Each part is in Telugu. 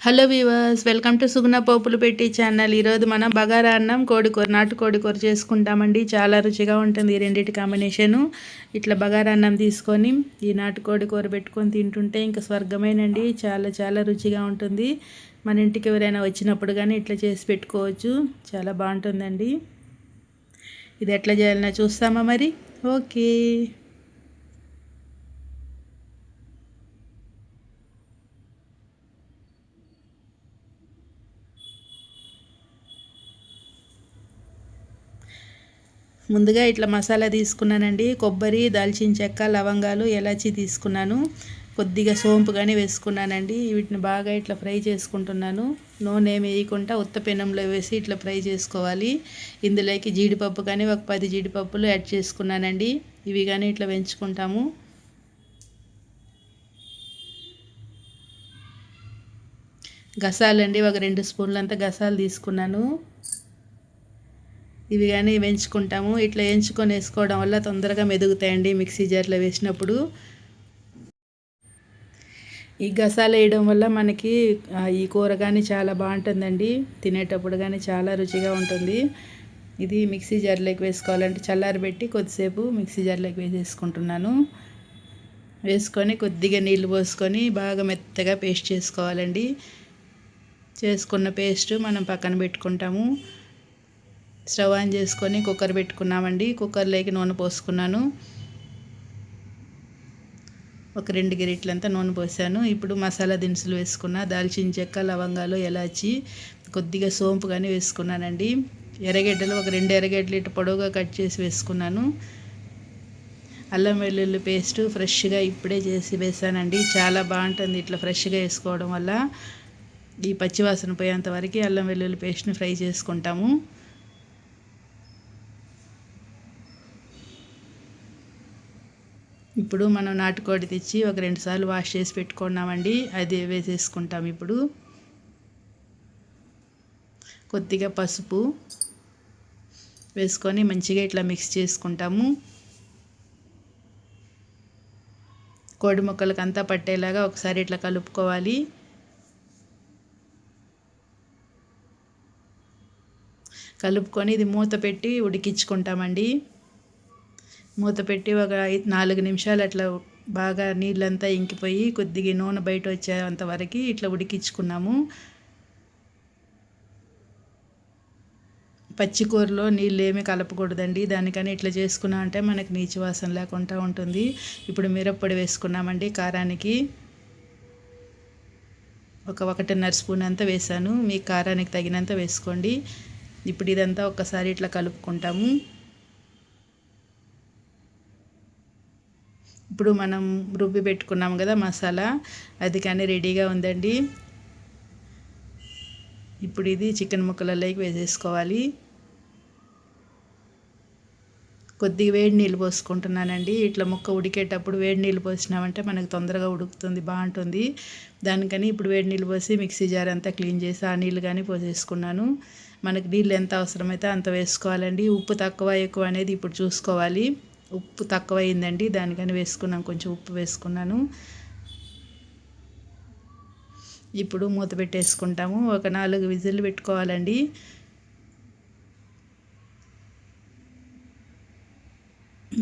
హలో వీవర్స్, వెల్కమ్ టు సుగుణ పోపులు పెట్టి ఛానల్. ఈరోజు మనం బగారా అన్నం కోడికూర, నాటు కోడికూర చేసుకుంటామండి. చాలా రుచిగా ఉంటుంది ఈ రెండింటి కాంబినేషను. ఇట్లా బగారా అన్నం తీసుకొని ఈ నాటు కోడికూర పెట్టుకొని తింటుంటే ఇంకా స్వర్గమేనండి. చాలా చాలా రుచిగా ఉంటుంది. మన ఇంటికి ఎవరైనా వచ్చినప్పుడు కానీ ఇట్లా చేసి పెట్టుకోవచ్చు. చాలా బాగుంటుందండి. ఇది ఎట్లా చేయాలన్నా చూస్తామా మరి? ఓకే. ముందుగా ఇట్లా మసాలా తీసుకున్నానండి. కొబ్బరి, దాల్చిన చెక్క, లవంగాలు, ఎలాచి తీసుకున్నాను. కొద్దిగా సోంపు కానీ వేసుకున్నానండి. వీటిని బాగా ఇట్లా ఫ్రై చేసుకుంటున్నాను. నూనె ఏమి వేయకుండా ఉత్త పెనంలో వేసి ఇట్లా ఫ్రై చేసుకోవాలి. ఇందులోకి జీడిపప్పు కానీ ఒక 10 జీడిపప్పులు యాడ్ చేసుకున్నానండి. ఇవి కానీ ఇట్లా వేయించుకుంటాము. గసాలండి, ఒక 2 స్పూన్లంతా గసాలు తీసుకున్నాను. ఇవి కానీ వేయించుకుంటాము. ఇట్లా వేయించుకొని వేసుకోవడం వల్ల తొందరగా మెదుగుతాయండి మిక్సీ జార్లో వేసినప్పుడు. ఈ గసాలు వేయడం వల్ల మనకి ఈ కూర కానీ చాలా బాగుంటుందండి. తినేటప్పుడు కానీ చాలా రుచిగా ఉంటుంది. ఇది మిక్సీ జార్లోకి వేసుకోవాలంటే చల్లారబెట్టి కొద్దిసేపు మిక్సీ జార్లోకి వేసేసుకుంటున్నాను. వేసుకొని కొద్దిగా నీళ్ళు పోసుకొని బాగా మెత్తగా పేస్ట్ చేసుకోవాలండి. చేసుకున్న పేస్ట్ మనం పక్కన పెట్టుకుంటాము. స్టవ్ ఆన్ చేసుకొని కుక్కర్ పెట్టుకున్నామండి. కుక్కర్లోకి నూనె పోసుకున్నాను. ఒక 2 గరిటెలంతా నూనె పోసాను. ఇప్పుడు మసాలా దినుసులు వేసుకున్నా. దాల్చిన చెక్క, లవంగాలు, ఎలాచి, కొద్దిగా సోంపు కానీ వేసుకున్నానండి. ఎర్రగడ్డలు ఒక 2 ఎర్రగడ్డలు ఇటు పొడవుగా కట్ చేసి వేసుకున్నాను. అల్లం వెల్లుల్లి పేస్ట్ ఫ్రెష్గా ఇప్పుడే చేసి వేసానండి. చాలా బాగుంటుంది ఇట్లా ఫ్రెష్గా వేసుకోవడం వల్ల. ఈ పచ్చివాసన పోయేంత వరకు అల్లం వెల్లుల్లి పేస్ట్ని ఫ్రై చేసుకుంటాము. ఇప్పుడు మనం నాటుకోడి తెచ్చి ఒక 2 సార్లు వాష్ చేసి పెట్టుకున్నామండి. అది వేసేసుకుంటాం. ఇప్పుడు కొద్దిగా పసుపు వేసుకొని మంచిగా ఇట్లా మిక్స్ చేసుకుంటాము. కోడి ముక్కలకు అంతా పట్టేలాగా ఒకసారి ఇట్లా కలుపుకోవాలి. కలుపుకొని ఇది మూత పెట్టి ఉడికించుకుంటామండి. మూత పెట్టి ఒక 4 నిమిషాలు అట్లా బాగా నీళ్ళంతా ఇంకిపోయి కొద్దిగా నూనె బయట వచ్చేంత వరకు ఇట్లా ఉడికించుకున్నాము. పచ్చికూరలో నీళ్ళు ఏమీ కలపకూడదండి. దానికని ఇట్లా చేసుకున్నాం అంటే మనకి నీచు వాసన లేకుండా ఉంటుంది. ఇప్పుడు మిరప్పొడి వేసుకున్నామండి. కారానికి ఒక 1.5 స్పూన్ అంతా వేసాను. మీ కారానికి తగినంత వేసుకోండి. ఇప్పుడు ఇదంతా ఒక్కసారి ఇట్లా కలుపుకుంటాము. ఇప్పుడు మనం రుబ్బి పెట్టుకున్నాం కదా మసాలా, అది కానీ రెడీగా ఉందండి. ఇప్పుడు ఇది చికెన్ ముక్కలలోకి వేసేసుకోవాలి. కొద్దిగా వేడి నీళ్ళు పోసుకుంటున్నానండి. ఇట్లా ముక్క ఉడికేటప్పుడు వేడి నీళ్ళు పోసినామంటే మనకు తొందరగా ఉడుకుతుంది, బాగుంటుంది. దానికని ఇప్పుడు వేడి నీళ్ళు పోసి మిక్సీ జార్ అంతా క్లీన్ చేసి ఆ నీళ్ళు కానీ పోసేసుకున్నాను. మనకు నీళ్ళు ఎంత అవసరమైతే అంత వేసుకోవాలండి. ఉప్పు తక్కువ ఎక్కువ అనేది ఇప్పుడు చూసుకోవాలి. ఉప్పు తక్కువ అయిందండి, దానికని వేసుకున్నాను, కొంచెం ఉప్పు వేసుకున్నాను. ఇప్పుడు మూత పెట్టేసుకుంటాము. ఒక 4 విజిల్లు పెట్టుకోవాలండి.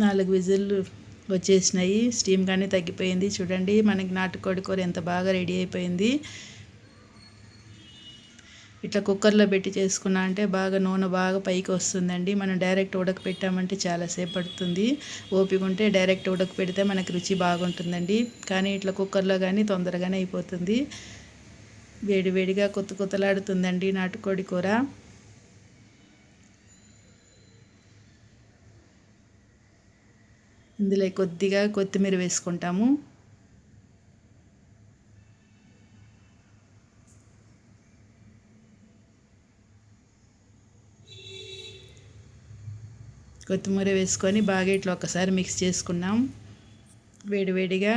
నాలుగు విజిల్లు వచ్చేసినాయి. స్టీమ్ కానీ తగ్గిపోయింది. చూడండి మనకి నాటుకోడి కూర ఎంత బాగా రెడీ అయిపోయింది. ఇట్లా కుక్కర్లో పెట్టి చేసుకున్నా అంటే బాగా నూనె బాగా పైకి వస్తుందండి. మనం డైరెక్ట్ ఉడకపెట్టామంటే చాలాసేపు పడుతుంది. ఓపిక ఉంటే డైరెక్ట్ ఉడకపెడితే మనకి రుచి బాగుంటుందండి. కానీ ఇట్లా కుక్కర్లో కానీ తొందరగానే అయిపోతుంది. వేడి వేడిగా కొత్త కొత్తలాడుతుందండి నాటుకోడి కూర. ఇందులో కొద్దిగా కొత్తిమీర వేసుకుంటాము. కొత్తిమీర వేసుకొని బాగా ఇట్లా ఒకసారి మిక్స్ చేసుకున్నాం. వేడివేడిగా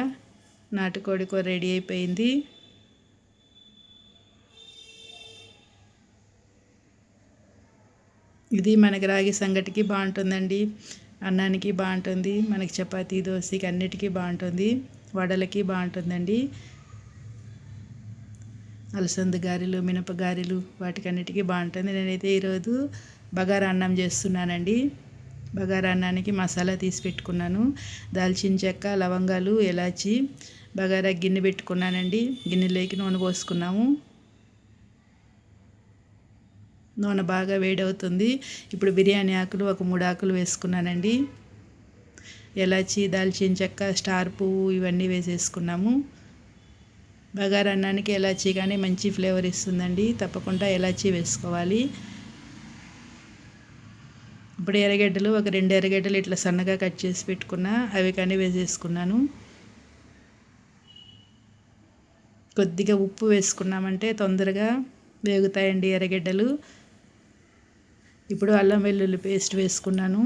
నాటుకోడి కూర రెడీ అయిపోయింది. ఇది మనకి రాగి సంగటికి బాగుంటుందండి. అన్నానికి బాగుంటుంది. మనకి చపాతీ, దోశకి అన్నిటికీ బాగుంటుంది. వడలకి బాగుంటుందండి. అలసంద గారెలు, మినప గారెలు వాటికన్నిటికీ బాగుంటుంది. నేనైతే ఈరోజు బగారా అన్నం చేస్తున్నానండి. బగారా అన్నానికి మసాలా తీసి పెట్టుకున్నాను. దాల్చిన చెక్క, లవంగాలు, ఎలాచి, బగారా గిన్నె పెట్టుకున్నానండి. గిన్నెలోకి నూనె పోసుకున్నాము. నూనె బాగా వేడవుతుంది. ఇప్పుడు బిర్యానీ ఆకులు ఒక 3 ఆకులు వేసుకున్నానండి. ఎలాచి, దాల్చిన చెక్క, స్టార్ పువ్వు ఇవన్నీ వేసేసుకున్నాము. బగారా అన్నానికి ఎలాచి కానీ మంచి ఫ్లేవర్ ఇస్తుందండి. తప్పకుండా ఎలాచి వేసుకోవాలి. ఇప్పుడు ఎర్రగడ్డలు ఒక 2 ఎర్రగడ్డలు ఇట్లా సన్నగా కట్ చేసి పెట్టుకున్నా, అవి కానీ వేసేసుకున్నాను. కొద్దిగా ఉప్పు వేసుకున్నామంటే తొందరగా వేగుతాయండి ఎర్రగడ్డలు. ఇప్పుడు అల్లం వెల్లుల్లి పేస్ట్ వేసుకున్నాను.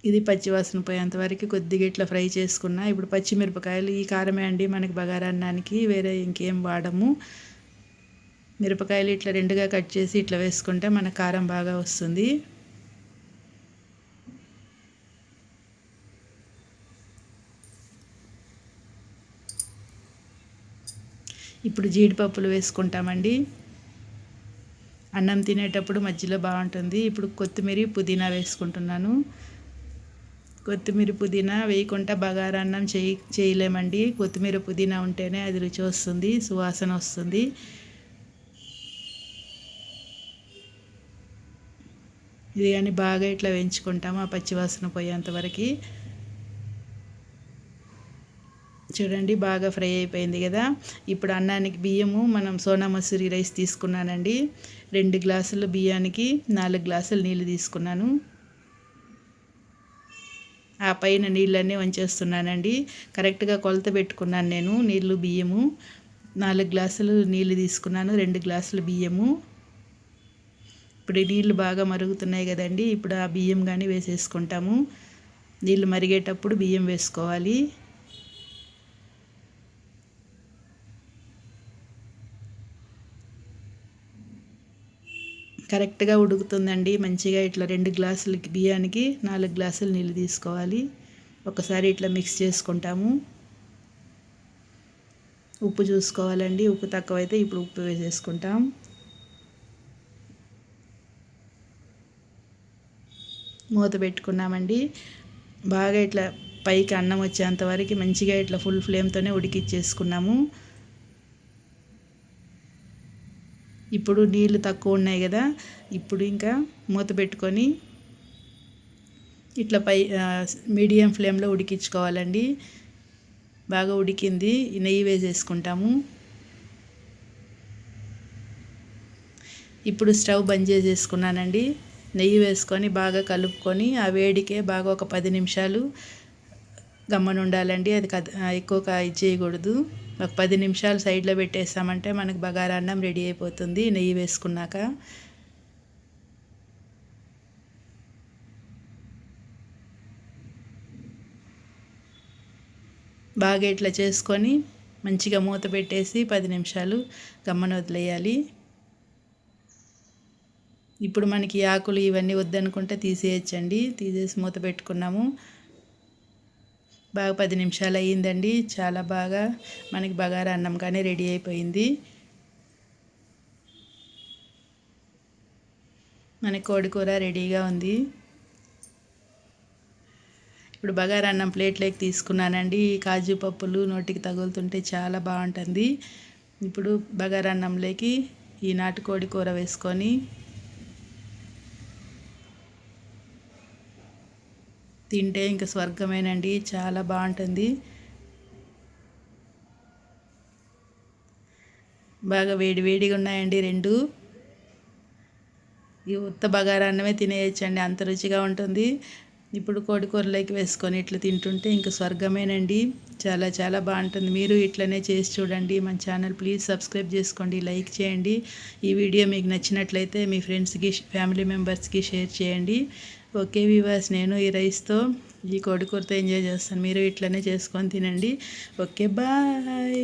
ఇది పచ్చివాసన పోయేంత వరకు కొద్దిగా ఇట్లా ఫ్రై చేసుకున్నా. ఇప్పుడు పచ్చిమిరపకాయలు, ఈ కారమే అండి మనకి బగారా అన్నానికి, వేరే ఇంకేం వాడము. మిరపకాయలు ఇట్లా 2గా కట్ చేసి ఇట్లా వేసుకుంటే మన కారం బాగా వస్తుంది. ఇప్పుడు జీడిపప్పులు వేసుకుంటామండి. అన్నం తినేటప్పుడు మధ్యలో బాగుంటుంది. ఇప్పుడు కొత్తిమీర, పుదీనా వేసుకుంటున్నాను. కొత్తిమీర, పుదీనా వేయకుండా బగారా అన్నం చేయలేమండి. కొత్తిమీర, పుదీనా ఉంటేనే అది రుచి వస్తుంది, సువాసన వస్తుంది. ఇది కానీ బాగా ఇట్లా వేయించుకుంటాము ఆ పచ్చివాసన పోయేంత వరకు. చూడండి బాగా ఫ్రై అయిపోయింది కదా. ఇప్పుడు అన్నానికి బియ్యము మనం సోనా మసూరి రైస్ తీసుకున్నానండి. 2 గ్లాసులు బియ్యానికి 4 గ్లాసులు నీళ్ళు తీసుకున్నాను. ఆ పైన నీళ్ళన్నీ వంచేస్తున్నానండి. కరెక్ట్గా కొలత పెట్టుకున్నాను నేను. నీళ్ళు, బియ్యము 4 గ్లాసులు నీళ్ళు తీసుకున్నాను, 2 గ్లాసులు బియ్యము. ఇప్పుడు ఈ నీళ్ళు బాగా మరుగుతున్నాయి కదండి. ఇప్పుడు ఆ బియ్యం కానీ వేసేసుకుంటాము. నీళ్ళు మరిగేటప్పుడు బియ్యం వేసుకోవాలి. కరెక్ట్గా ఉడుకుతుందండి మంచిగా. ఇట్లా 2 గ్లాసుల బియ్యానికి 4 గ్లాసులు నీళ్ళు తీసుకోవాలి. ఒకసారి ఇట్లా మిక్స్ చేసుకుంటాము. ఉప్పు చూసుకోవాలండి. ఉప్పు తక్కువైతే ఇప్పుడు ఉప్పు వేసేసుకుంటాం. మూత పెట్టుకున్నామండి. బాగా ఇట్లా పైకి అన్నం వచ్చేంత వరకు మంచిగా ఇట్లా ఫుల్ ఫ్లేమ్తోనే ఉడికిచ్చేసుకున్నాము. ఇప్పుడు నీళ్ళు తక్కువ ఉన్నాయి కదా. ఇప్పుడు ఇంకా మూత పెట్టుకొని ఇట్లా మీడియం ఫ్లేమ్లో ఉడికించుకోవాలండి. బాగా ఉడికింది. నెయ్యి వేసేసుకుంటాము. ఇప్పుడు స్టవ్ బంద్ చేసేసుకున్నానండి. నెయ్యి వేసుకొని బాగా కలుపుకొని ఆ వేడికే బాగా ఒక 10 నిమిషాలు గమ్మన ఉండాలండి. అది ఎక్కువ చేయకూడదు. ఒక 10 నిమిషాలు సైడ్లో పెట్టేస్తామంటే మనకు బగారా అన్నం రెడీ అయిపోతుంది నెయ్యి వేసుకున్నాక. బాగా ఇట్లా చేసుకొని మంచిగా మూత పెట్టేసి 10 నిమిషాలు గమ్మన వదిలేయాలి. ఇప్పుడు మనకి ఆకులు ఇవన్నీ వద్దనుకుంటే తీసేయచ్చండి. తీసేసి మూత పెట్టుకున్నాము. బాగా 10 నిమిషాలు అయ్యిందండి. చాలా బాగా మనకి బగారా అన్నం కానీ రెడీ అయిపోయింది. మన కోడి కూర రెడీగా ఉంది. ఇప్పుడు బగారా అన్నం ప్లేట్లోకి తీసుకున్నానండి. కాజు పప్పులు నోటికి తగులుతుంటే చాలా బాగుంటుంది. ఇప్పుడు బగారా అన్నంలోకి ఈ నాటుకోడి కూర వేసుకొని తింటే ఇంకా స్వర్గమేనండి. చాలా బాగుంటుంది. బాగా వేడిగా ఉన్నాయండి రెండు. ఈ ఉత్త బగారా అన్నమే తినేయచ్చండి, అంత రుచిగా ఉంటుంది. ఇప్పుడు కోడి కూరలోకి వేసుకొని ఇట్లా తింటుంటే ఇంకా స్వర్గమేనండి. చాలా చాలా బాగుంటుంది. మీరు ఇట్లనే చేసి చూడండి. మన ఛానల్ ప్లీజ్ సబ్స్క్రైబ్ చేసుకోండి, లైక్ చేయండి. ఈ వీడియో మీకు నచ్చినట్లయితే మీ ఫ్రెండ్స్కి, ఫ్యామిలీ మెంబర్స్కి షేర్ చేయండి. ఓకే వ్యూవర్స్, నేను ఈ రైస్తో ఈ కోడి కూరతో ఎంజాయ్ చేస్తాను. మీరు ఇట్లనే చేసుకొని తినండి. Okay bye.